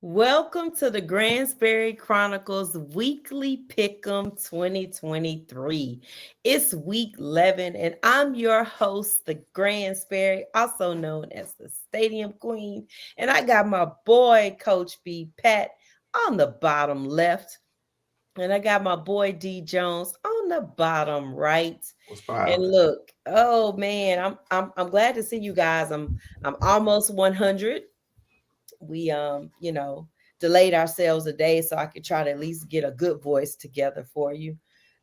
Welcome to the Gransberry Chronicles Weekly Pick'em 2023. It's week 11, and I'm your host, the Gransberry, also known as the Stadium Queen. And I got my boy, Coach B Pat, on the bottom left. And I got my boy D Jones on the bottom right. What's And five? look, oh man, I'm glad to see you guys. I'm almost 100. We delayed ourselves a day so I could try to at least get a good voice together for you.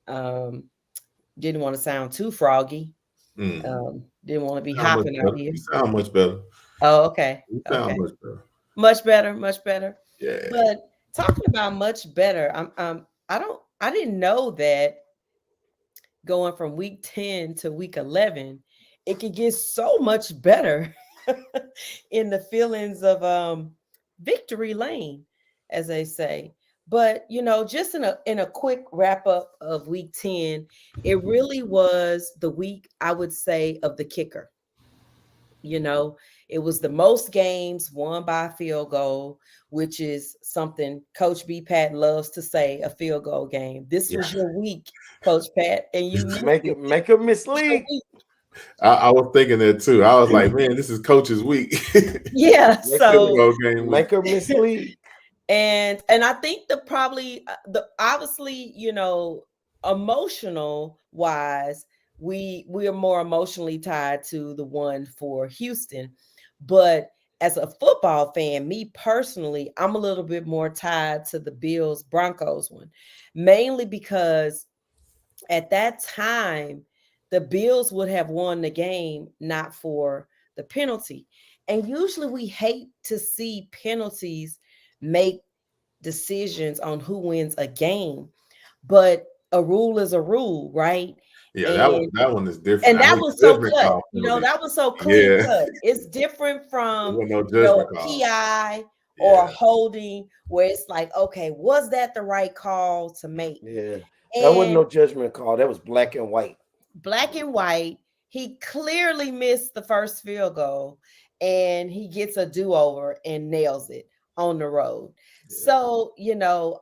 um didn't want to sound too froggy. Mm. Didn't want to be Sound much hopping out better. here. You sound much better. Oh, okay. You sound Okay. much better. Much better, much better. Yeah. But talking about much better, I didn't know that going from week 10 to week 11 it could get so much better in the feelings of victory lane, as they say. But just in a quick wrap up of week 10, it really was the week, I would say, of the kicker. you know it was the most games won by a field goal, which is something Coach B Pat loves to say, a field goal game. This Yeah. was your week, Coach Pat, and you knew Make it. it make a This was your mislead. week. I was thinking that too. I was like, man, this is coach's week. Yeah, Make Field her so goal game week. make her mislead. and I think the probably the obviously, emotional wise, we are more emotionally tied to the one for Houston. But as a football fan, me personally, I'm a little bit more tied to the Bills Broncos one, mainly because at that time the Bills would have won the game not for the penalty. And usually we hate to see penalties make decisions on who wins a game, but a rule is a rule, right? Yeah, And that one is different. and I that hate was so judgment cut. call penalties. That was so clean Yeah. cut. It's different There from, wasn't no a judgment call. PI or a Yeah. holding where it's like, okay, was that the right call to make? Yeah. That wasn't And no judgment call. That was black and white. black and white, he clearly missed the first field goal, and he gets a do-over and nails it on the road. Yeah. So,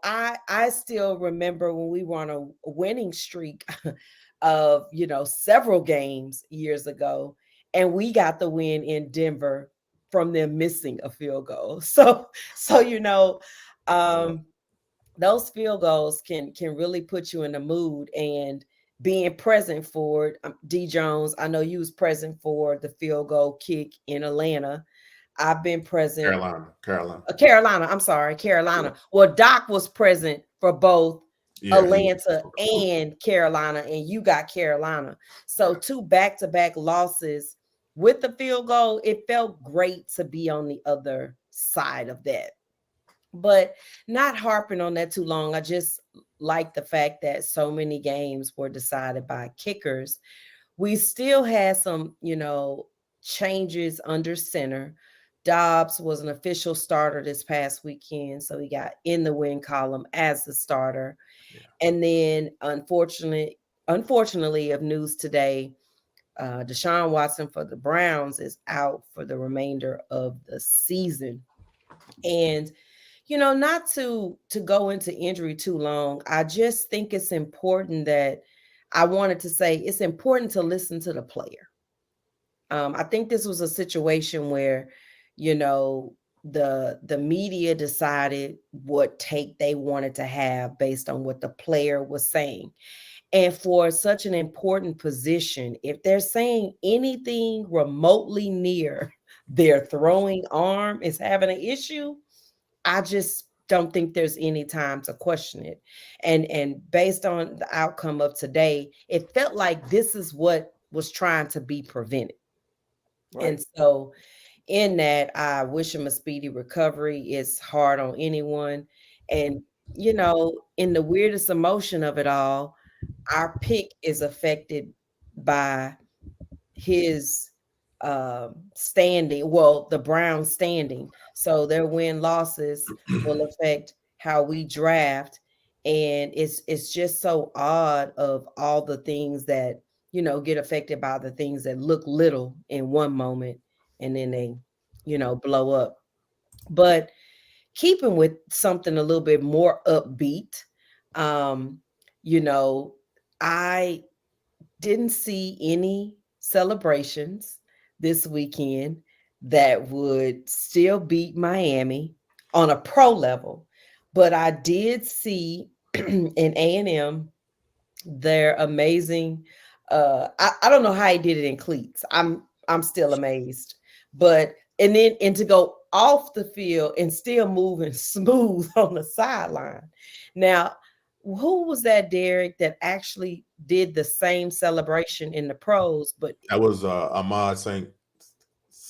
I still remember when we were on a winning streak of, several games years ago, and we got the win in Denver from them missing a field goal. So um those field goals can really put you in the mood. And being present for it, D Jones, I know you was present for the field goal kick in Atlanta. I've been present. Carolina. Carolina. Carolina, I'm sorry, Yeah. Carolina. Well, Doc was present for both Yeah, he Atlanta and Carolina, and you got Carolina. So yeah. two back-to-back losses with the field goal. It felt great to be on the other side of that, but not harping on that too long. I just like the fact that so many games were decided by kickers. We still had some, changes under center. Dobbs was an official starter this past weekend, so he got in the win column as the starter. Yeah. And then, unfortunately, of news today, Deshaun Watson for the Browns is out for the remainder of the season. And not to go into injury too long, I just think it's important that I wanted to say it's important to listen to the player. I think this was a situation where, the media decided what take they wanted to have based on what the player was saying. And for such an important position, if they're saying anything remotely near their throwing arm is having an issue, I just don't think there's any time to question it. And based on the outcome of today, it felt like this is what was trying to be prevented. And Right. so in that, I wish him a speedy recovery. It's hard on anyone. And in the weirdest emotion of it all, our pick is affected by his standing, well, the Brown standing. So their win losses will affect how we draft. And it's just so odd of all the things that, get affected by the things that look little in one moment and then they, blow up. But keeping with something a little bit more upbeat. Um, you know, I didn't see any celebrations this weekend that would still beat Miami on a pro level, but I did see in A&M their amazing. I don't know how he did it in cleats. I'm still amazed, but and to go off the field and still moving smooth on the sideline. Now, who was that, Derek, that actually did the same celebration in the pros, That was Ahmad Saint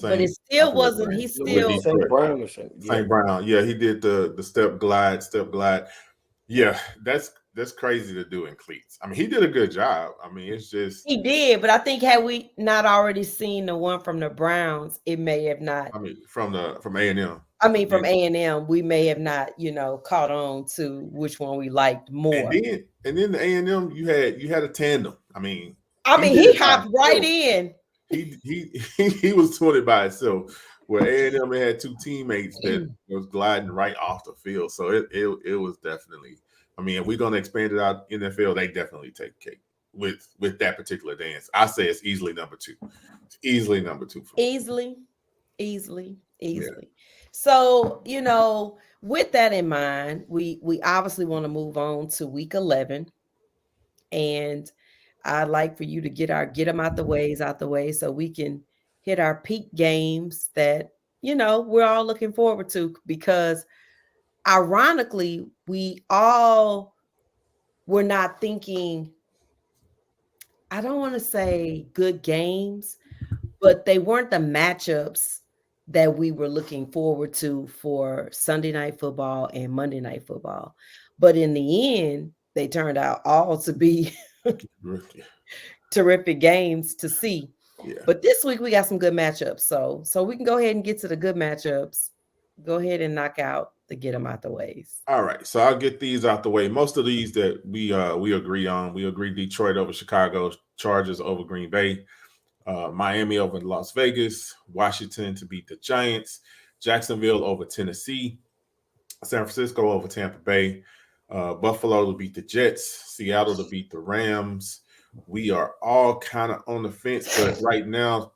but it Saint. I still forget wasn't. the He name with still St. Detroit. Brown or something. Yeah. Saint Brown. Yeah, he did the step glide. Yeah, that's crazy to do in cleats. I mean, he did a good job. I mean, it's just, he did, but I think had we not already seen the one from the Browns, it may have not. I mean, from A&M. I mean, from A&M, we may have not, caught on to which one we liked And more. then the A&M, you had a tandem. I mean, I he mean, did he it by hopped right himself. in. He was doing it by itself. Where A&M had two teammates that was gliding right off the field. So it was definitely. I mean, if we're gonna expand it out NFL, they definitely take cake with that particular dance. I say it's easily number two. It's easily number two for me. Easily. Yeah. So, with that in mind, we obviously want to move on to week 11. And I'd like for you to get them out the way so we can hit our peak games that, we're all looking forward to, because ironically, we all were not thinking, I don't want to say good games, but they weren't the matchups that we were looking forward to for Sunday night football and Monday night football. But in the end, they turned out all to be terrific games to see. Yeah. But this week we got some good matchups. So we can go ahead and get to the good matchups. Go ahead and knock out the get them out the ways. All right, so I'll get these out the way. Most of these that we agree on. We agree Detroit over Chicago, Chargers over Green Bay, Miami over Las Vegas, Washington to beat the Giants, Jacksonville over Tennessee, San Francisco over Tampa Bay, Buffalo to beat the Jets, Seattle to beat the Rams. We are all kind of on the fence, but right now,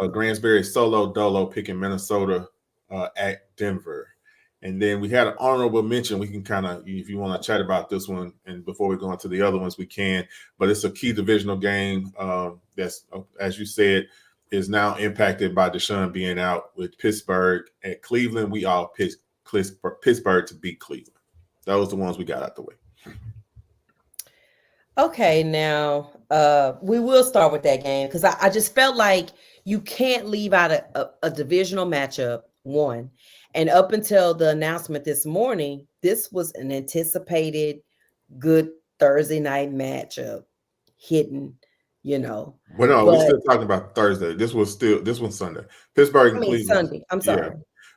Gransberry solo dolo picking Minnesota at Denver. And then we had an honorable mention. We can kind of, if you want to chat about this one, and before we go into the other ones, we can. But it's a key divisional game that's, as you said, is now impacted by Deshaun being out with Pittsburgh at Cleveland. We all picked Pittsburgh to beat Cleveland. Those are the ones we got out the way. Okay, now we will start with that game because I just felt like you can't leave out a divisional matchup, one. And up until the announcement this morning, this was an anticipated good Thursday night matchup hidden, Well, no, we're still talking about Thursday. This one's Sunday. Pittsburgh and Cleveland. Sunday. I'm sorry. Yeah.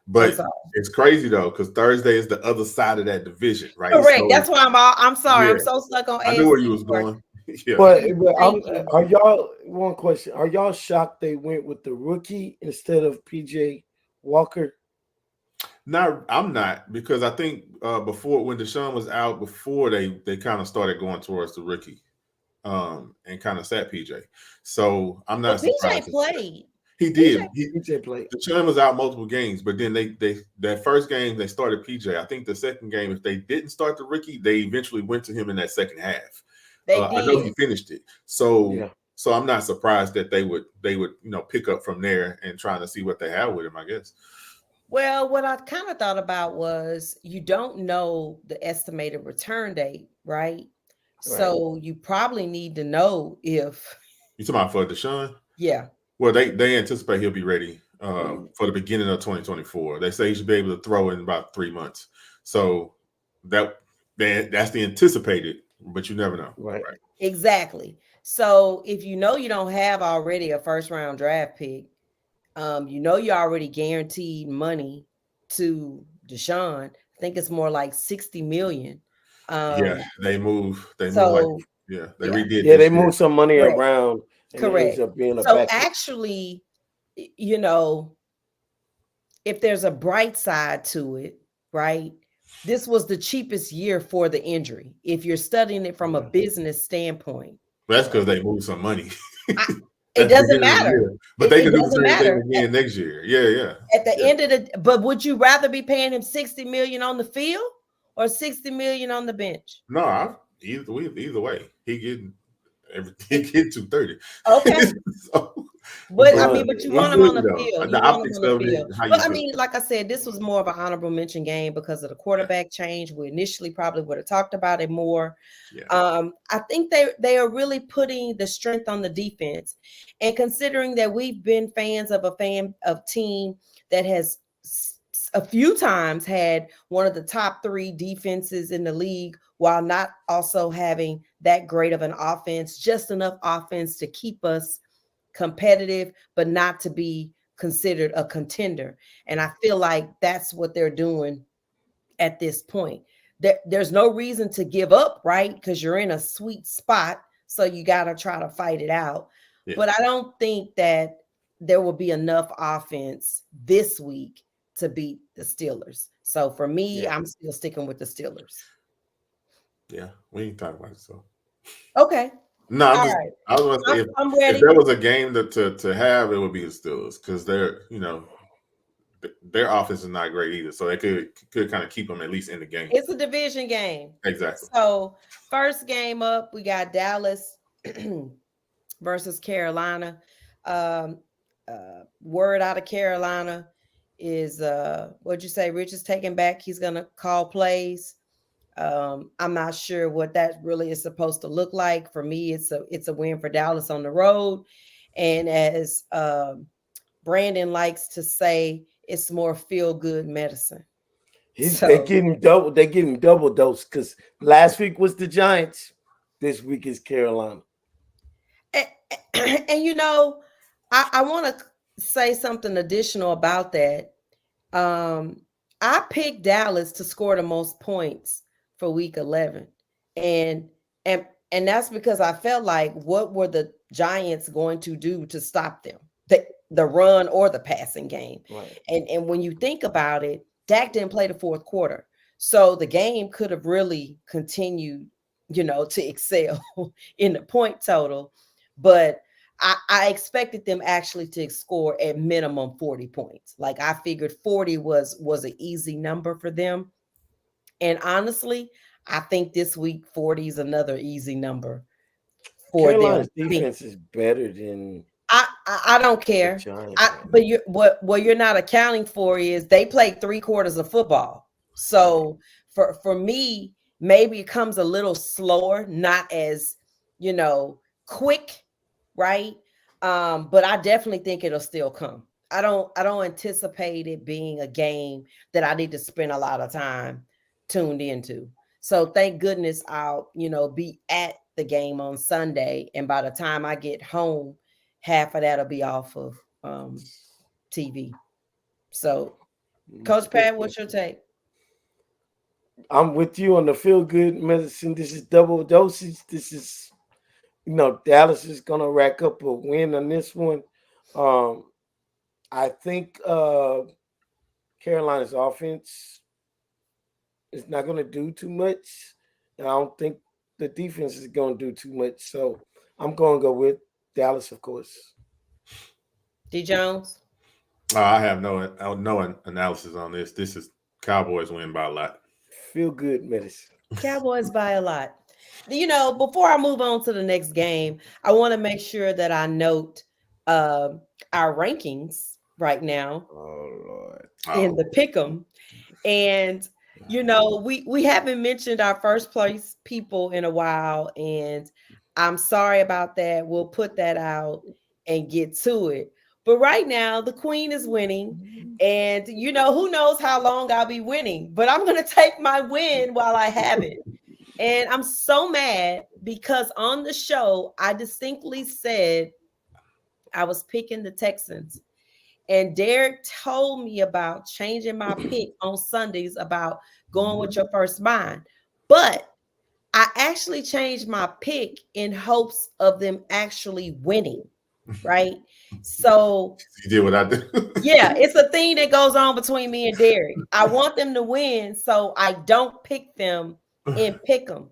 But it's crazy though, because Thursday is the other side of that division, right? Correct. So, that's why I'm sorry. Yeah. I'm so stuck on. I knew where you was going. Yeah. But are y'all, one question? Are y'all shocked they went with the rookie instead of PJ Walker? No, I'm not, because I think before, when Deshaun was out, before they kind of started going towards the rookie, and kind of sat PJ. So I'm not surprised. PJ played. He did. PJ played. Deshaun was out multiple games, but then that first game they started PJ. I think the second game, if they didn't start the rookie, they eventually went to him in that second half. I know he finished it. So so I'm not surprised that they would pick up from there and trying to see what they have with him, I guess. Well, what I kind of thought about was you don't know the estimated return date, right? So you probably need to know if you talking about for Deshaun? Yeah. Well, they anticipate he'll be ready for the beginning of 2024. They say he should be able to throw in about 3 months. So that's the anticipated, but you never know. Right. Exactly. So if you don't have already a first round draft pick, you already guaranteed money to Deshaun. I think it's more like $60 million. They move. They redid. Yeah, they moved some money around. And correct. It ends up being so actually, if there's a bright side to it, right? This was the cheapest year for the injury. If you're studying it from a business standpoint, That's because they moved some money. I, it At the doesn't beginning of the matter. year. But they It can do the doesn't same thing matter. again next year. Yeah, yeah. At the Yeah. end of the, but would you rather be paying him 60 million on the field or 60 million on the bench? No, either way, he getting everything. He get 230. Okay. So, But I but mean, Bruh, but you I'm want him with on you the though. field. The You want him optics on the of it, field. how you But I feel. mean, like I said, this was more of an honorable mention game because of the Yeah, quarterback change. We initially probably would have talked about it more. yeah, I think they are really putting the strength on the defense, and considering that we've been fans of a fan of team that has a few times had one of the top three defenses in the league while not also having that great of an offense, just enough offense to keep us competitive, but not to be considered a contender. And I feel like that's what they're doing at this point. There's no reason to give up, right? Because you're in a sweet spot. So you got to try to fight it out. yeah, But I don't think that there will be enough offense this week to beat the Steelers. So for me, yeah. I'm still sticking with the Steelers. yeah. We ain't talking about it. So Okay. no, I'm All just. right. I was going to say I'm if ready. there was a game to have, it would be the Steelers because they're their offense is not great either, so they could kind of keep them at least in the game. It's a division game. Exactly. So first game up, we got Dallas versus Carolina. Um, word out of Carolina is what'd you say? Rich is taking back. He's gonna call plays. I'm not sure what that really is supposed to look like. For me, it's a win for Dallas on the road. And as Brandon likes to say, it's more feel good medicine. They So getting double. They getting double dose because last week was the Giants. This week is Carolina. and, and you know, I want to say something additional about that. Um, I picked Dallas to score the most points for week 11. And and and that's because I felt like what were the Giants going to do to stop them? The run or the passing game. Right. And when you think about it, Dak didn't play the fourth quarter. So the game could have really continued, to excel in the point total. But I expected them actually to score at minimum 40 points. Like I figured 40 was an easy number for them. And honestly, I think this week 40 is another easy number for them. Carolina's defense is better than I don't the care. Giants. But what you're not accounting for is they played 3 quarters of football. So for me, maybe it comes a little slower, not as quick, right? But I definitely think it'll still come. I don't anticipate it being a game that I need to spend a lot of time tuned into. So thank goodness I'll be at the game on Sunday, and by the time I get home, half of that'll be off of TV. So, Coach Pat, what's your take? I'm with you on the feel good medicine. This is double dosage. This is Dallas is gonna rack up a win on this one. I think Carolina's offense is not gonna do too much. And I don't think the defense is gonna do too much. So I'm gonna go with Dallas, of course. D Jones? I have no analysis on this. This is Cowboys win by a lot. Feel good medicine. Cowboys by a lot. Before I move on to the next game, I want to make sure that I note our rankings right now Oh Lord. in the pick'em. And we haven't mentioned our first place people in a while, and I'm sorry about that. We'll put that out and get to it. But right now, the queen is winning, and who knows how long I'll be winning, but I'm going to take my win while I have it. And I'm so mad because on the show, I distinctly said I was picking the Texans. And Derek told me about changing my pick on Sundays about going with your first mind. But I actually changed my pick in hopes of them actually winning. right? So You did what I did. yeah, it's a thing that goes on between me and Derek. I want them to win, so I don't pick them and pick them.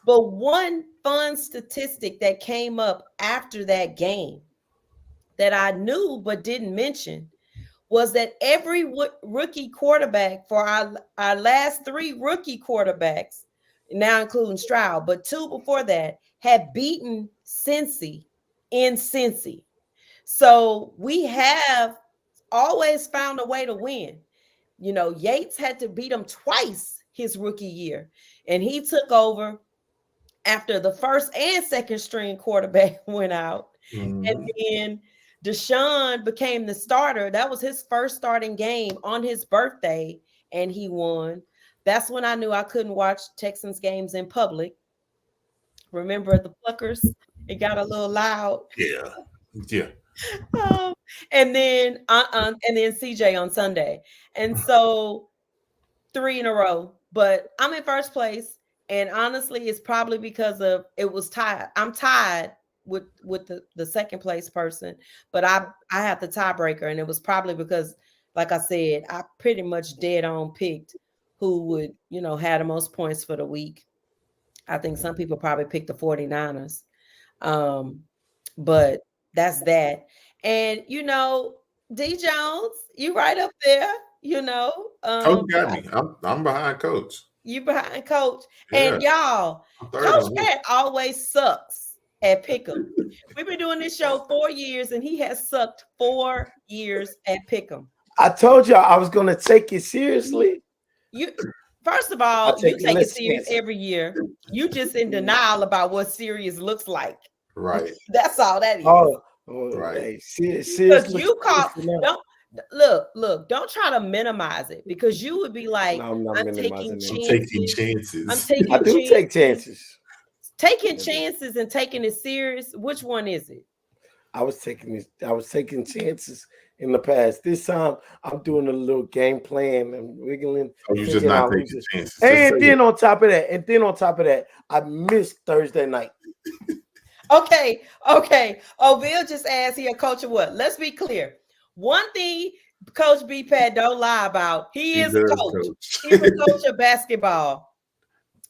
But one fun statistic that came up after that game that I knew but didn't mention was that every rookie quarterback for our last three rookie quarterbacks, now including Stroud, but two before that, had beaten Cinci in Cinci. So we have always found a way to win. You know, Yates had to beat him twice his rookie year, and he took over after the first and second string quarterback went out. And then Deshaun became the starter. That was his first starting game on his birthday, and he won. That's when I knew I couldn't watch Texans games in public. Remember the Pluckers? It got a little loud. Yeah. Yeah. Um, and then CJ on Sunday. And so 3 in a row. But I'm in first place. And honestly, it's probably because of it was tied. I'm tied with the second place person, but I have the tiebreaker, and it was probably because, like I said, I pretty much dead on picked who would, have the most points for the week. I think some people probably picked the 49ers. But that's that. And D Jones, you right up there, Coach got me. I'm behind Coach. You behind Coach. Yeah. And y'all, Coach Pat always sucks at pick'em. We've been doing this show 4 years, and he has sucked 4 years at pick'em. I told y'all I was gonna take it seriously. First of all, you take it serious every year. You just in denial about what serious looks like. Right. That's all that is. Oh right. Hey, serious. You don't try to minimize it, because you would be like, no, I'm taking chances. I do take chances. Taking chances and taking it serious. Which one is it? I was taking chances in the past. This time I'm doing a little game plan and wiggling. Oh, you just not taking chances. And then on top of that, I missed Thursday night. Okay. Oh, Bill just asked here, Coach, what? Let's be clear. One thing Coach B. Pat don't lie about, he is a coach. He's a coach of basketball.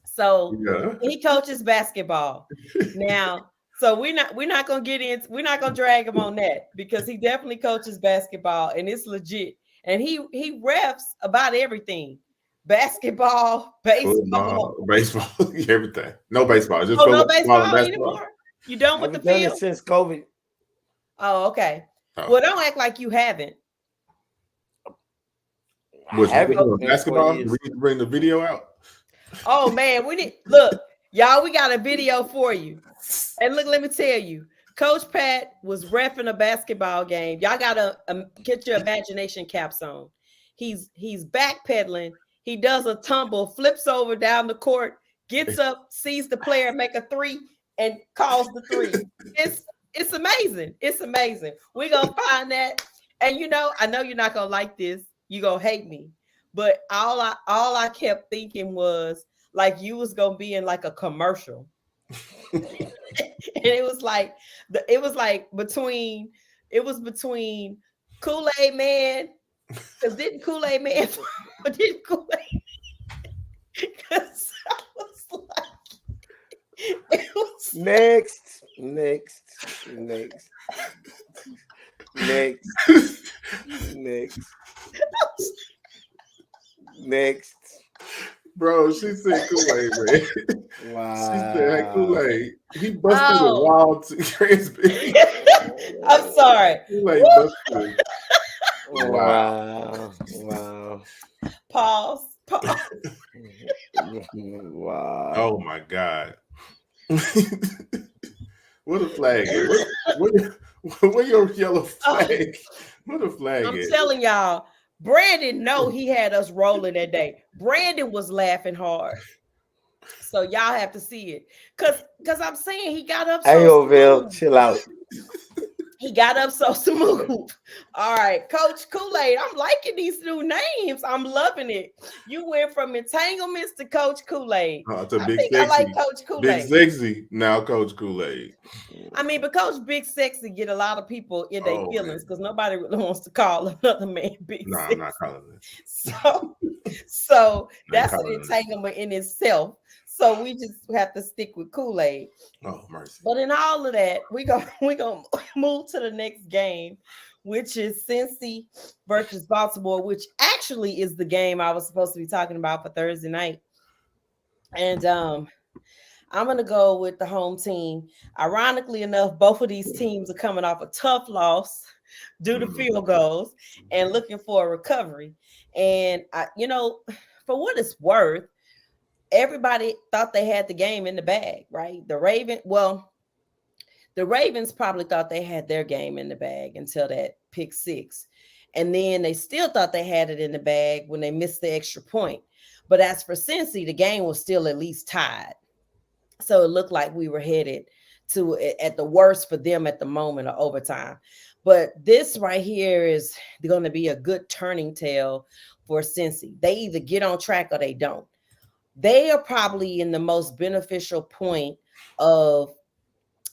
So he coaches basketball. Now, so we're not gonna drag him on that, because he definitely coaches basketball, and it's legit. And he refs about everything. Basketball, baseball, everything. No baseball. Just no baseball anymore. You done with the field? Done it since COVID. Oh, okay. Well, don't act like you haven't. Basketball? We need to bring the video out. Oh man, we got a video for you. And look, let me tell you, Coach Pat was reffing a basketball game. Y'all gotta get your imagination caps on. He's backpedaling. He does a tumble, flips over down the court, gets up, sees the player make a three, and calls the three. It's amazing. It's amazing. We're gonna find that. And I know you're not gonna like this. You're gonna hate me. But all I kept thinking was like you was gonna be in like a commercial. And it was between Kool-Aid Man, because didn't Kool-Aid Man didn't Kool-Aid, because I was like, it was next. Bro, she said Kool-Aid, man. Wow. She said Kool-Aid. He busted the wall to Gransberry. I'm sorry. Kool-Aid busted. Wow. Pause. Wow. Oh my God. What a flag is. Where your yellow flag? What a flag I'm is. telling y'all, Brandon he had us rolling that day. Brandon was laughing hard. So y'all have to see it. Cause I'm saying he got up. Hey, Oville, chill out. He got up so smooth. All right, Coach Kool-Aid. I'm liking these new names. I'm loving it. You went from entanglements to Coach Kool-Aid. To I Big think I like Sexy. Coach Big Kool-Aid. Sexy, now Coach Kool-Aid. I mean, but Coach Big Sexy get a lot of people in their Oh, feelings man. because nobody really wants to call another man Big No, I'm Sexy. not calling this. So I ain't that's an calling it. entanglement in itself. So we just have to stick with Kool-Aid. Oh, mercy. But in all of that, we gonna move to the next game, which is Cincy versus Baltimore, which actually is the game I was supposed to be talking about for Thursday night. And I'm gonna go with the home team. Ironically enough, both of these teams are coming off a tough loss due to field goals and looking for a recovery. And for what it's worth, everybody thought they had the game in the bag, right? The Ravens probably thought they had their game in the bag until that pick six. And then they still thought they had it in the bag when they missed the extra point. But as for Cincy, the game was still at least tied. So it looked like we were headed to, at the worst for them at the moment, of overtime. But this right here is going to be a good turning tale for Cincy. They either get on track or they don't. They are probably in the most beneficial point of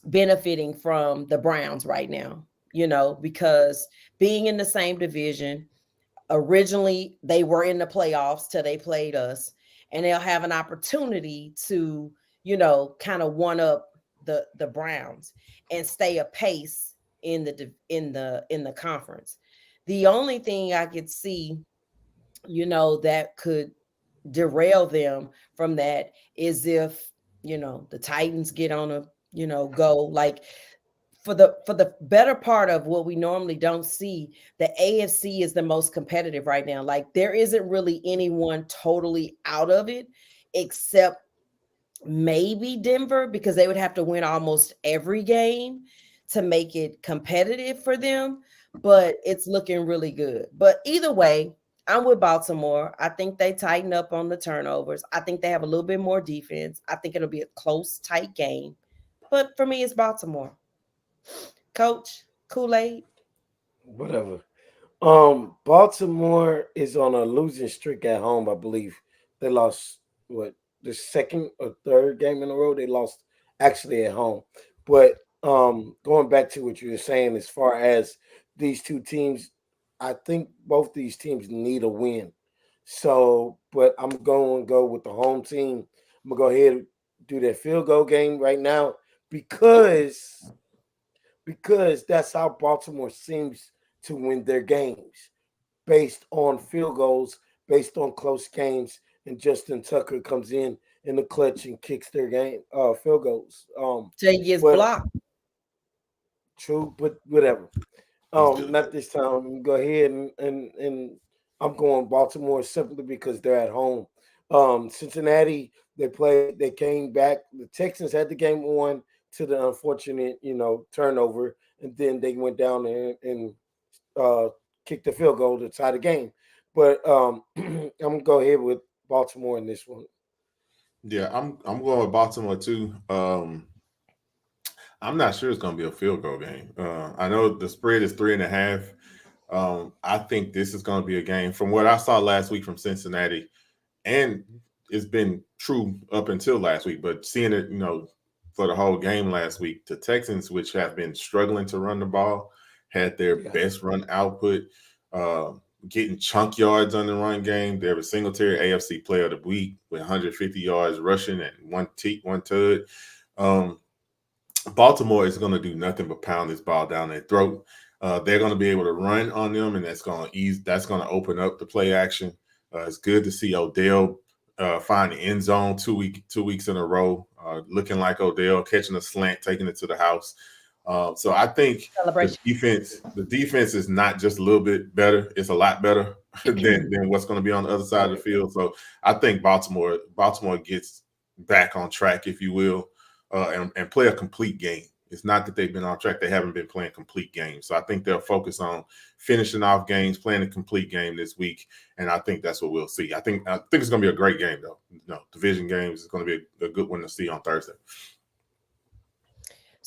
benefiting from the Browns right now, because being in the same division, originally they were in the playoffs till they played us, and they'll have an opportunity to, kind of one up the Browns and stay apace in the conference. The only thing I could see, that could derail them from that is if the Titans get on a go, like for the better part of what we normally don't see. The AFC is the most competitive right now. Like there isn't really anyone totally out of it except maybe Denver, because they would have to win almost every game to make it competitive for them, but it's looking really good. But either way, I'm with Baltimore. I think they tighten up on the turnovers. I think they have a little bit more defense. I think it'll be a close, tight game. But for me, it's Baltimore. Coach Kool-Aid. Whatever. Baltimore is on a losing streak at home. I believe they lost what the second or third game in a row. They lost actually at home. But going back to what you were saying, as far as these two teams, I think both these teams need a win. So, but I'm going to go with the home team. I'm gonna go ahead and do that field goal game right now because that's how Baltimore seems to win their games based on field goals, based on close games, and Justin Tucker comes in the clutch and kicks their game field goals. Jay gets But blocked. true, but whatever. He's good. Not this time. Go ahead and I'm going Baltimore simply because they're at home. Cincinnati, they came back. The Texans had the game won to the unfortunate, turnover, and then they went down and uh, kicked the field goal to tie the game. But I'm gonna go ahead with Baltimore in this one. Yeah, I'm going with Baltimore too. I'm not sure it's going to be a field goal game. I know the spread is 3.5. I think this is going to be a game from what I saw last week from Cincinnati, and it's been true up until last week. But seeing it, for the whole game last week, the Texans, which have been struggling to run the ball, had their Yeah. best run output, uh, getting chunk yards on the run game. They were Singletary AFC Player of the Week with 150 yards rushing and one tud. Baltimore is going to do nothing but pound this ball down their throat. They're going to be able to run on them, and that's going to ease. That's going to open up the play action. It's good to see Odell find the end zone two weeks in a row, looking like Odell, catching a slant, taking it to the house. So I think Celebration. the defense is not just a little bit better; it's a lot better than what's going to be on the other side of the field. So I think Baltimore gets back on track, if you will, and play a complete game. It's not that they've been on track; they haven't been playing complete games. So I think they'll focus on finishing off games, playing a complete game this week, and I think that's what we'll see. I think it's going to be a great game, though. Division games is going to be a good one to see on Thursday.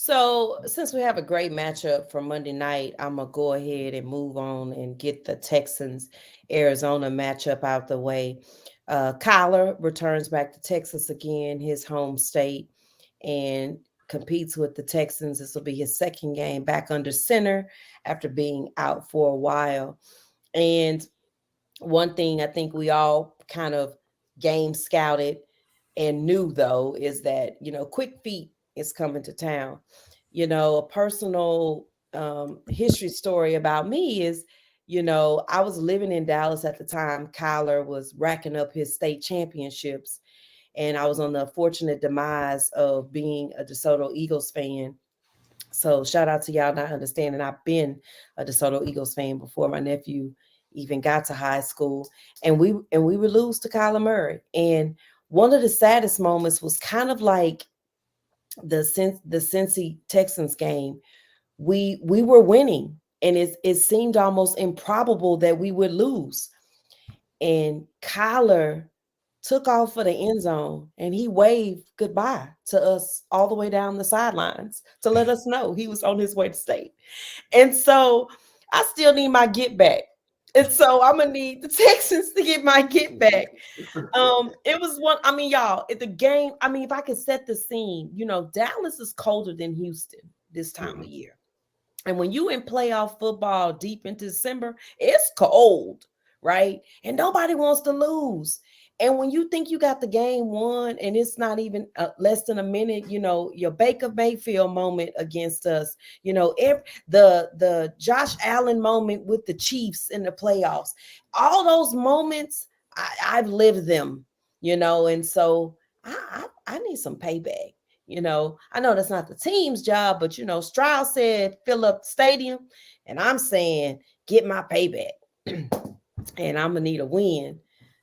So, since we have a great matchup for Monday night, I'm gonna go ahead and move on and get the Texans Arizona matchup out the way. Kyler returns back to Texas again, his home state, and competes with the Texans. This will be his second game back under center after being out for a while. And one thing I think we all kind of game scouted and knew though is that, Quick Feet is coming to town. A personal history story about me is, I was living in Dallas at the time Kyler was racking up his state championships, and I was on the fortunate demise of being a DeSoto Eagles fan. So shout out to y'all not understanding. I've been a DeSoto Eagles fan before my nephew even got to high school, and we would lose to Kyler Murray. And one of the saddest moments was kind of like the Cincy Texans game. We were winning, and it seemed almost improbable that we would lose. And Kyler took off for the end zone, and he waved goodbye to us all the way down the sidelines to let us know he was on his way to state. And so I still need my get back. And so I'm gonna need the Texans to get my get back. It was one, I mean, y'all, at the game, I mean, if I could set the scene, Dallas is colder than Houston this time of year. And when you in playoff football deep into December, it's cold, right? And nobody wants to lose. And when you think you got the game won and it's not even less than a minute, your Baker Mayfield moment against us, the Josh Allen moment with the Chiefs in the playoffs, all those moments, I've lived them, and so I need some payback. I know that's not the team's job, but Strauss said fill up the stadium, and I'm saying get my payback. And I'm gonna need a win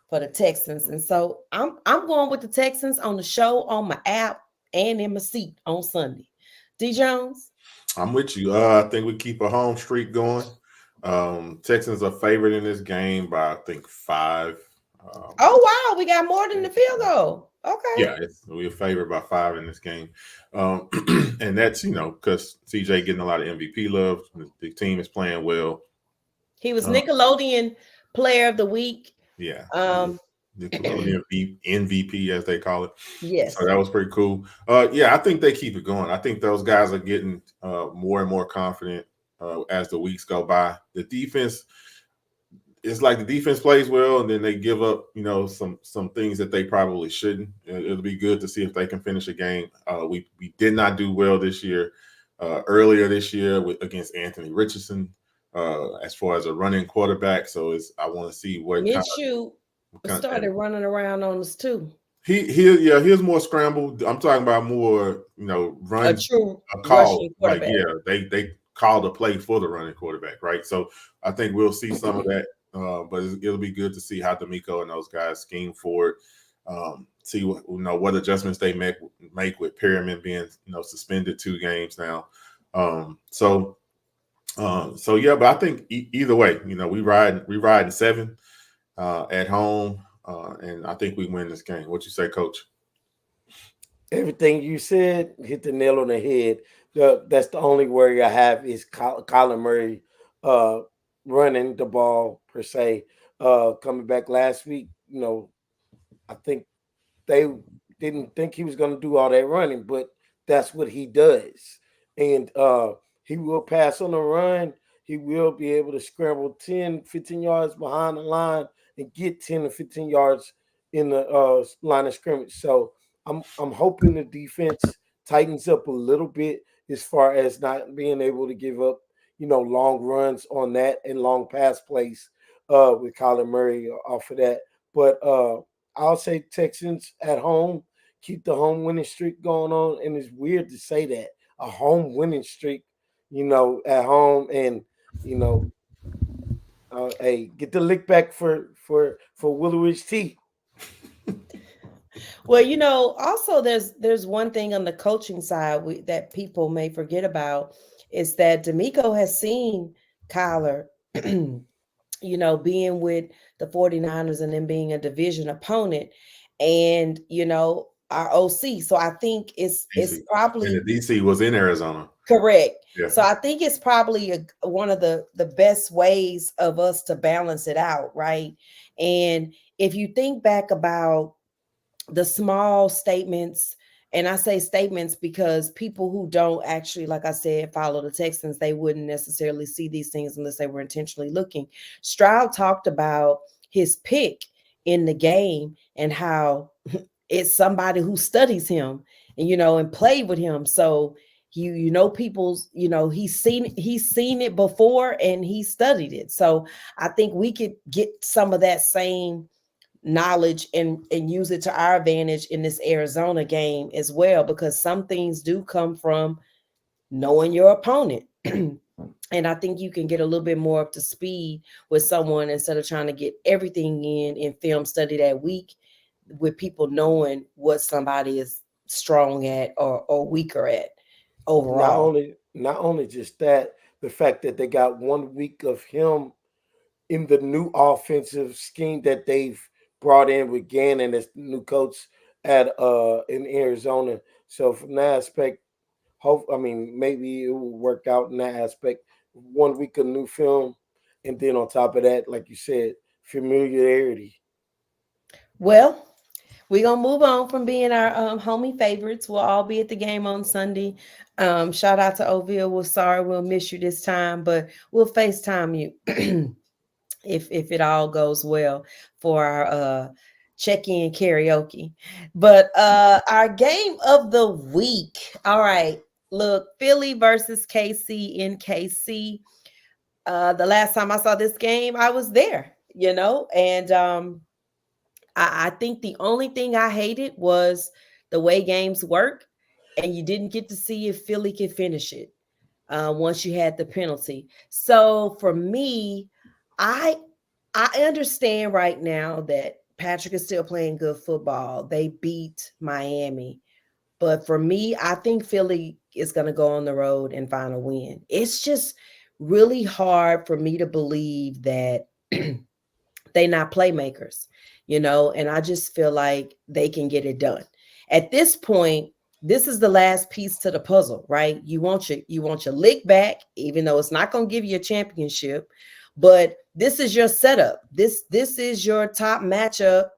for the Texans. And so I'm going with the Texans on the show, on my app, and in my seat on Sunday. D Jones. I'm with you. I think we keep a home streak going. Texans are favored in this game by I think 5. Oh wow, we got more than the field goal. Okay. Yeah, we're favored by 5 in this game, and that's because CJ getting a lot of MVP love. The team is playing well. He was Nickelodeon Player of the Week. Yeah, Nickelodeon MVP as they call it. Yes, so that was pretty cool. Yeah, I think they keep it going. I think those guys are getting more and more confident as the weeks go by. The defense. It's like the defense plays well, and then they give up, some things that they probably shouldn't. It'll be good to see if they can finish a game. We did not do well this year. Earlier this year against Anthony Richardson, as far as a running quarterback. So I want to see what Minshew started running around on us too. He's more scrambled. I'm talking about more, run a call. Like they called a play for the running quarterback, right? So I think we'll see some of that. But it'll be good to see how D'Amico and those guys scheme for it. See what adjustments they make with Perriman being suspended 2 games now. So yeah, but I think either way, we ride 7 at home, and I think we win this game. What you say, Coach? Everything you said hit the nail on the head. That's the only worry I have is Kyler Murray running the ball per se. Coming back last week, I think they didn't think he was going to do all that running, but that's what he does. And he will pass on the run. He will be able to scramble 10, 15 yards behind the line and get 10 to 15 yards in the line of scrimmage. So I'm hoping the defense tightens up a little bit as far as not being able to give up, long runs on that and long pass plays with Kyler Murray off of that. But I'll say Texans at home, keep the home winning streak going on. And it's weird to say that, a home winning streak, at home, and hey, get the lick back for Willowridge T. Well, also there's one thing on the coaching side that people may forget about is that D'Amico has seen Kyler, being with the 49ers and then being a division opponent. And, our OC. So I think it's DC. And the probably DC was in Arizona. correct. Yeah. So I think it's probably one of the best ways of us to balance it out, right? And if you think back about the small statements, and I say statements because people who don't actually, like I said, follow the Texans, they wouldn't necessarily see these things unless they were intentionally looking. Stroud talked about his pick in the game and how it's somebody who studies him and and played with him. So people's, he's seen it before and he studied it. So I think we could get some of that same knowledge and use it to our advantage in this Arizona game as well, because some things do come from knowing your opponent. And I think you can get a little bit more up to speed with someone instead of trying to get everything in film study that week, with people knowing what somebody is strong at or weaker at Not overall. only not only just that, the fact that they got 1 week of him in the new offensive scheme that they've brought in with Gannon as the new coach at in Arizona. So from that aspect, maybe it will work out in that aspect. 1 week of new film, and then on top of that, like you said, familiarity. Well, we're gonna move on from being our homie favorites. We'll all be at the game on Sunday. Shout out to Oville. We're sorry we'll miss you this time, but we'll FaceTime you if it all goes well for our check-in karaoke. But our game of the week. All right. Look, Philly versus KC in KC. The last time I saw this game, I was there, and I think the only thing I hated was the way games work, and you didn't get to see if Philly could finish it once you had the penalty. So for me, I I understand right now that Patrick is still playing good football. They beat Miami, but for me, I think Philly is going to go on the road and find a win. It's just really hard for me to believe that they not playmakers, and I just feel like they can get it done. At this point, this is the last piece to the puzzle, right? You want your lick back, even though it's not going to give you a championship, but this is your setup. This is your top matchup,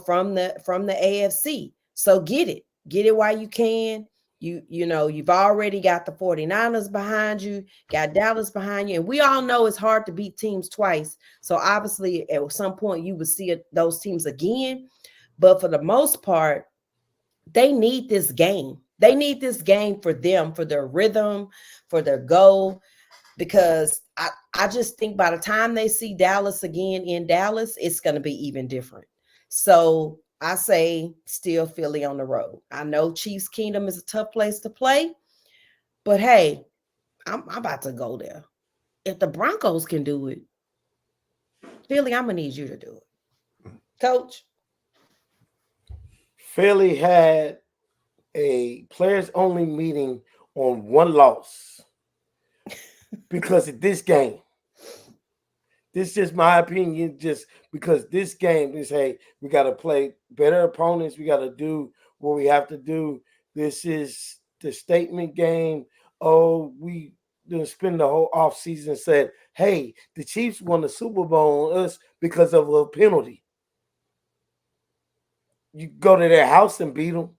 from the AFC. So get it. Get it while you can. You've already got the 49ers behind you, got Dallas behind you, and we all know it's hard to beat teams twice. So obviously, at some point, you would see those teams again. But for the most part, they need this game. They need this game for them, for their rhythm, for their goal. Because I just think by the time they see Dallas again in Dallas, it's going to be even different. So I say still Philly on the road. I know Chiefs Kingdom is a tough place to play, but hey, I'm about to go there. If the Broncos can do it, Philly, I'm gonna need you to do it, Coach. Philly had a players only meeting on one loss because of this game. This is just my opinion, just because this game is, hey, we got to play better opponents. We got to do what we have to do. This is the statement game. Oh, we didn't spend the whole offseason and said, hey, the Chiefs won the Super Bowl on us because of a penalty. You go to their house and beat them.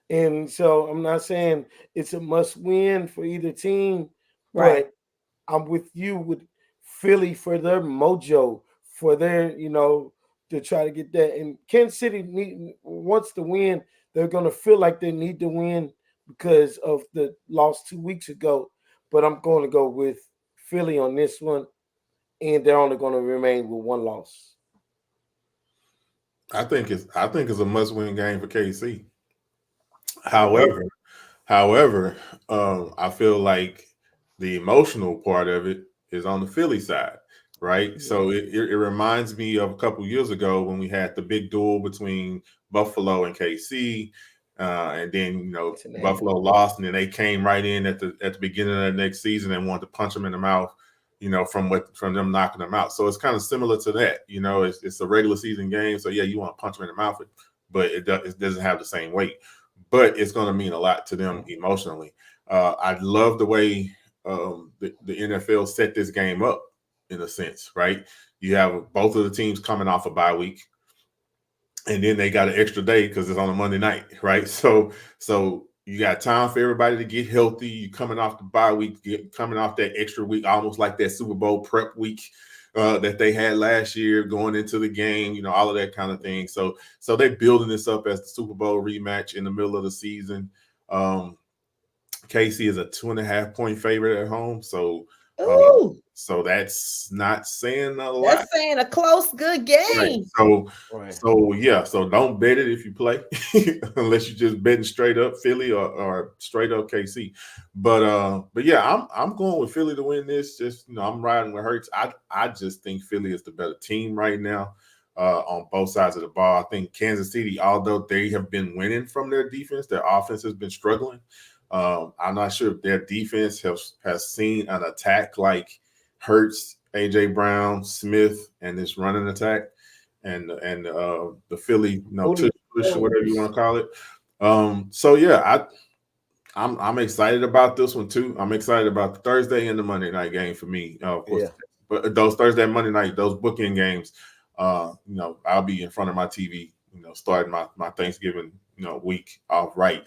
And so I'm not saying it's a must win for either team, Right. but I'm with you with Philly for their mojo, for their, to try to get that. And Kansas City wants to win. They're going to feel like they need to win because of the loss 2 weeks ago. But I'm going to go with Philly on this one, and they're only going to remain with one loss. I think it's a must-win game for KC. I agree. However, I feel like the emotional part of it is on the Philly side, right? So Mhm. it reminds me of a couple years ago when we had the big duel between Buffalo and KC, and then Cincinnati. Buffalo lost, and then they came right in at the beginning of the next season and wanted to punch them in the mouth, from them knocking them out. So it's kind of similar to that. It's a regular season game, so yeah, you want to punch them in the mouth. but it doesn't have the same weight. But it's going to mean a lot to them emotionally. I love the way the NFL set this game up in a sense, right? You have both of the teams coming off a bye week, and then they got an extra day because it's on a Monday night, right? So you got time for everybody to get healthy. You coming off the bye week, coming off that extra week, almost like that Super Bowl prep week that they had last year, going into the game, all of that kind of thing. So they're building this up as the Super Bowl rematch in the middle of the season. KC is a 2.5-point favorite at home, so Ooh, so that's not saying a lot. that's saying a close, good Right. game. So yeah. So don't bet it if you play, unless you're just betting straight up Philly or straight up KC. But yeah, I'm going with Philly to win this. Just I'm riding with Hurts. I just think Philly is the better team right now on both sides of the ball. I think Kansas City, although they have been winning from their defense, their offense has been struggling. I'm not sure if their defense has seen an attack like Hurts, AJ Brown, Smith, and this running attack, and the Philly, tush push, whatever you want to call it. So yeah, I'm excited about this one too. I'm excited about the Thursday and the Monday night game for me, of course. Yeah. But those Thursday and Monday night, those bookend games, I'll be in front of my TV, starting my Thanksgiving, week off right.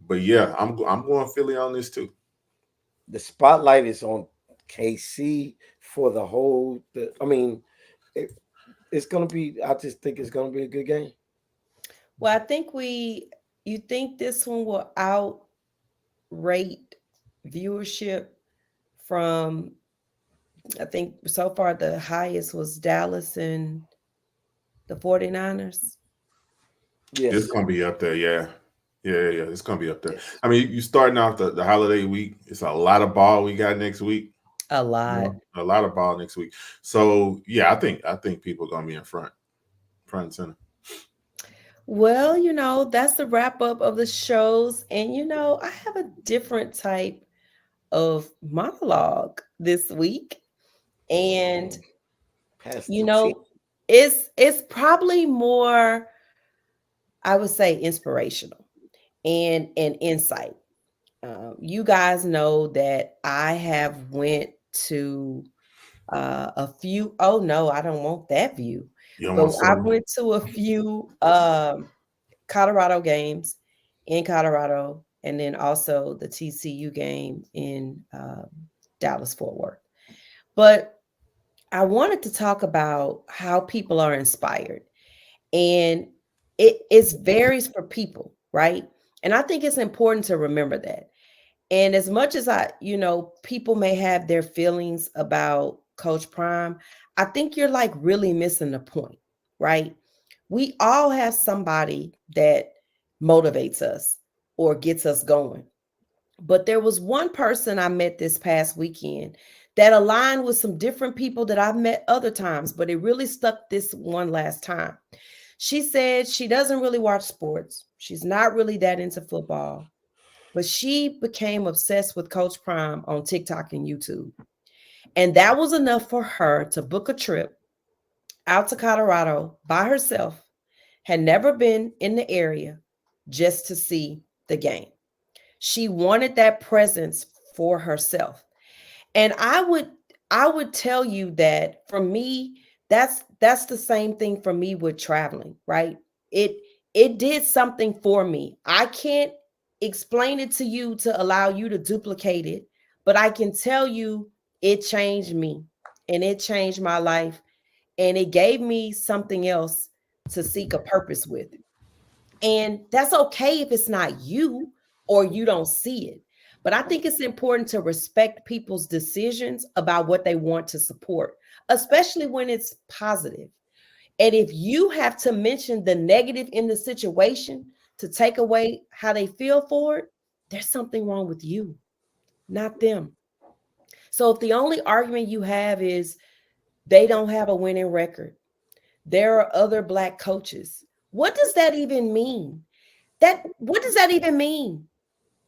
But yeah, I'm going Philly on this too. The spotlight is on KC for the whole. It's gonna be. I just think it's gonna be a good game. Well, I think you think this one will outrate viewership from, I think so far the highest was Dallas and the 49ers. Yes, It's gonna be up there, yeah. Yeah. It's gonna be up there. yes. I mean, you starting off the holiday week. It's a lot of ball we got next week. A lot. A lot of ball next week. So yeah, I think people are gonna be in front and center. Well, that's the wrap up of the shows. And, I have a different type of monologue this week. And, Pass you the cheese. know, it's probably more, I would say, inspirational and insight. You guys know that I have went to a few. Oh no, I don't want that view. You don't But want to I say went to a few Colorado games in Colorado, and then also the TCU game in Dallas Fort Worth. But I wanted to talk about how people are inspired, and it varies for people, right? And I think it's important to remember that. And as much as people may have their feelings about Coach Prime, I think you're like really missing the point, right? We all have somebody that motivates us or gets us going. But there was one person I met this past weekend that aligned with some different people that I've met other times, but it really stuck this one last time. She said she doesn't really watch sports. She's not really that into football, but she became obsessed with Coach Prime on TikTok and YouTube. And that was enough for her to book a trip out to Colorado by herself, had never been in the area, just to see the game. She wanted that presence for herself. And I would tell you that for me, that's the same thing for me with traveling, right? It it did something for me. I can't explain it to you to allow you to duplicate it, but I can tell you it changed me and it changed my life and it gave me something else to seek a purpose with. And that's okay if it's not you or you don't see it. But I think it's important to respect people's decisions about what they want to support, especially when it's positive. And if you have to mention the negative in the situation to take away how they feel for it, there's something wrong with you, not them. So if the only argument you have is they don't have a winning record, there are other Black coaches. What does that even mean? What does that even mean?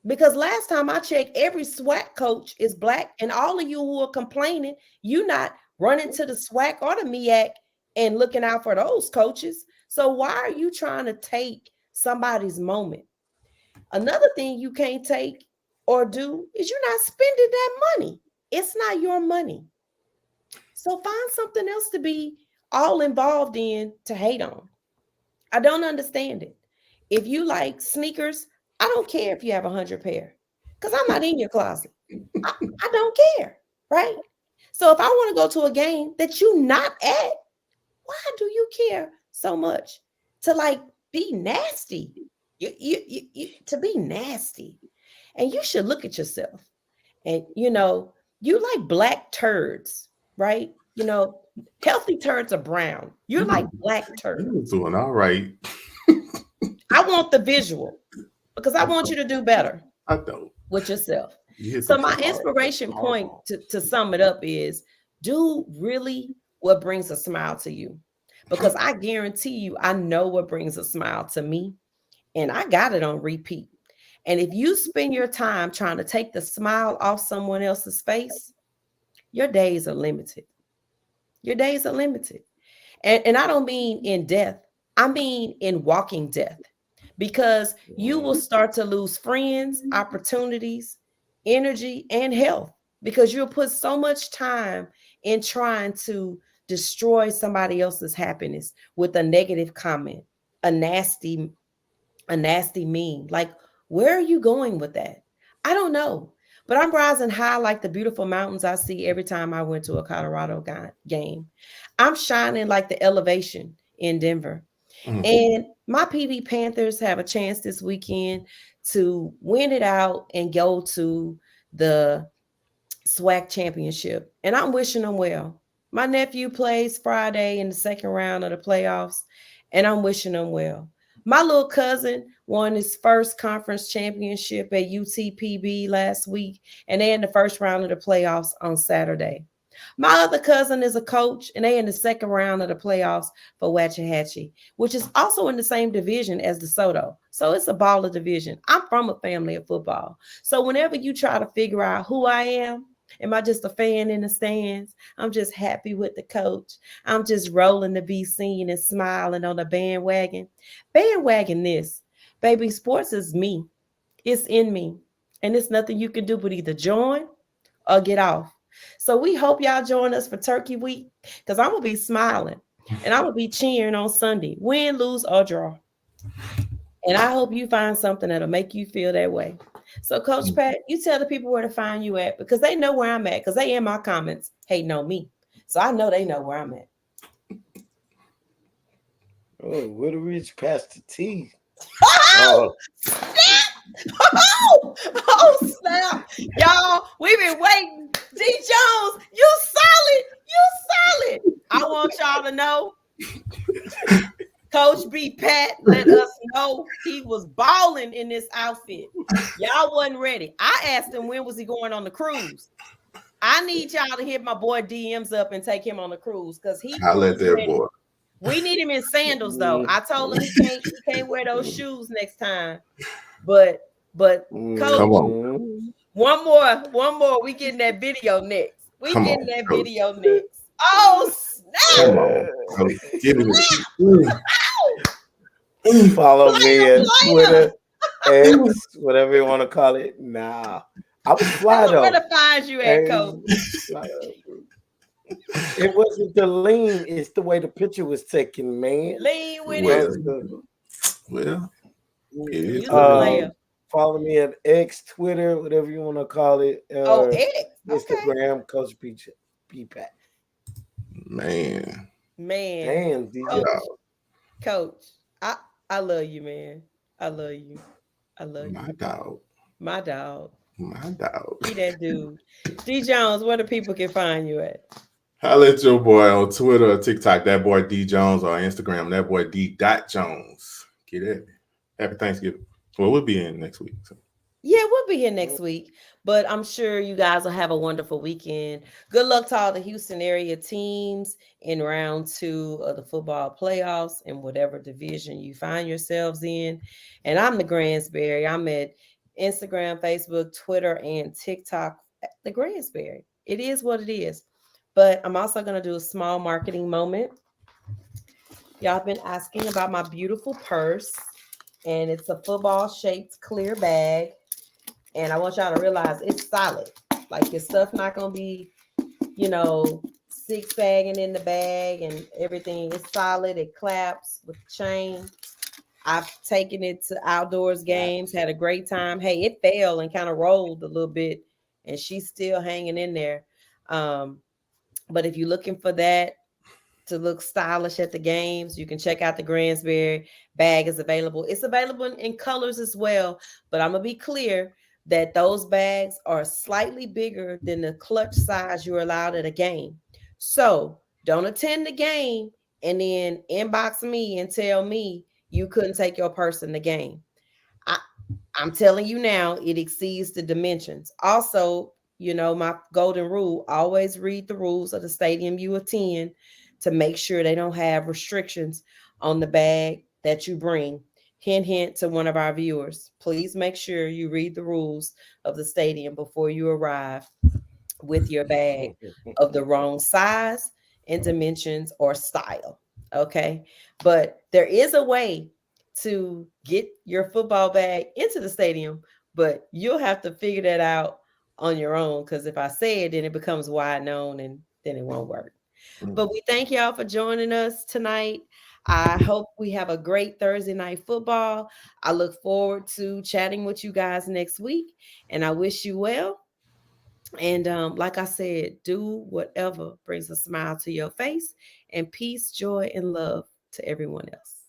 Because last time I checked, every SWAC coach is Black, and all of you who are complaining, you not running to the SWAC or the MEAC. and looking out for those coaches. So why are you trying to take somebody's moment? Another thing you can't take or do is you're not spending that money. It's not your money. So find something else to be all involved in to hate on. I don't understand it. If you like sneakers, I don't care if you have 100 pair because I'm not in your closet. I don't care, right? So if I want to go to a game that you not at, why do you care so much to like be nasty? To be nasty. And you should look at yourself. And you like black turds, right? Healthy turds are brown. You're like black turds. You was doing all right. I want the visual because I want you to do better I don't. with yourself. You So my inspiration point to sum it up is do really what brings a smile to you. Because I guarantee you, I know what brings a smile to me. And I got it on repeat. And if you spend your time trying to take the smile off someone else's face, your days are limited. Your days are limited. And I don't mean in death. I mean in walking death. Because you will start to lose friends, opportunities, energy, and health. Because you'll put so much time in trying to destroy somebody else's happiness with a negative comment, a nasty meme. Like, where are you going with that? I don't know. But I'm rising high like the beautiful mountains I see every time I went to a Colorado game. I'm shining like the elevation in Denver. And my PV Panthers have a chance this weekend to win it out and go to the SWAC championship. And I'm wishing them well. My nephew plays Friday in the second round of the playoffs, and I'm wishing them well. My little cousin won his first conference championship at UTPB last week, and they're in the first round of the playoffs on Saturday. My other cousin is a coach, and they're in the second round of the playoffs for Waxahachie, which is also in the same division as DeSoto. So it's a baller division. I'm from a family of football. So whenever you try to figure out who I am I just a fan in the stands? I'm just happy with the coach. I'm just rolling to be seen and smiling on the bandwagon. Bandwagon this. Baby, sports is me. It's in me. And it's nothing you can do but either join or get off. So we hope y'all join us for Turkey Week because I'm going to be smiling and I'm going to be cheering on Sunday, win, lose, or draw. And I hope you find something that'll make you feel that way. So, Coach Pat, you tell the people where to find you at because they know where I'm at because they in my comments hating on me. So I know they know where I'm at. Oh, where the rich Pastor T? Oh, snap! Oh, snap! Y'all, we've been waiting. D. Jones, you solid. You solid. I want y'all to know. Coach B. Pat let us know he was balling in this outfit. Y'all wasn't ready. I asked him when was he going on the cruise. I need y'all to hit my boy DMs up and take him on the cruise because I let that boy. We need him in sandals though. I told him he can't wear those shoes next time. But Coach, come on. One more. We getting that video next. Video next. Oh snap! Come on. Give me this. Follow me on Twitter, X, whatever you want to call it. Nah, I was fly though. Where to find you at, Coach? It wasn't the lean; it's the way the picture was taken, man. Lean with it. Well, follow me at X, Twitter, whatever you want to call it. X. Instagram, okay. Coach B Pat. Man. Coach, I love you, man. I love you. My dog. Be that dude. D. Jones, where the people can find you at? Holla at your boy on Twitter or TikTok, that boy D Jones, or Instagram, that boy D. Jones. Get at me. Happy Thanksgiving. Well, we'll be in next week. So. Yeah, we'll be here next week, but I'm sure you guys will have a wonderful weekend. Good luck to all the Houston area teams in round 2 of the football playoffs in whatever division you find yourselves in. And I'm the Gransberry. I'm at Instagram, Facebook, Twitter, and TikTok at the Gransberry. It is what it is. But I'm also going to do a small marketing moment. Y'all been asking about my beautiful purse, and it's a football shaped clear bag. And I want y'all to realize it's solid. Like your stuff not gonna be, you know, six sagging in the bag and everything. It's solid. It claps with the chain. I've taken it to outdoors games, Nice. had a great time. Hey, it fell and kind of rolled a little bit, and she's still hanging in there. Um, but if you're looking for that to look stylish at the games, you can check out the Gransberry bag is available. It's available in colors as well, but I'm gonna be clear that those bags are slightly bigger than the clutch size you're allowed at a game. So don't attend the game and then inbox me and tell me you couldn't take your purse in the game. I, I'm telling you now, it exceeds the dimensions. Also, my golden rule, always read the rules of the stadium you attend to make sure they don't have restrictions on the bag that you bring. Hint, hint to one of our viewers. Please make sure you read the rules of the stadium before you arrive with your bag of the wrong size and dimensions or style. Okay. But there is a way to get your football bag into the stadium, but you'll have to figure that out on your own. Because if I say it, then it becomes wide known and then it won't work. But we thank y'all for joining us tonight. I hope we have a great Thursday night football. I look forward to chatting with you guys next week, and I wish you well. And like I said, do whatever brings a smile to your face, and peace, joy, and love to everyone else.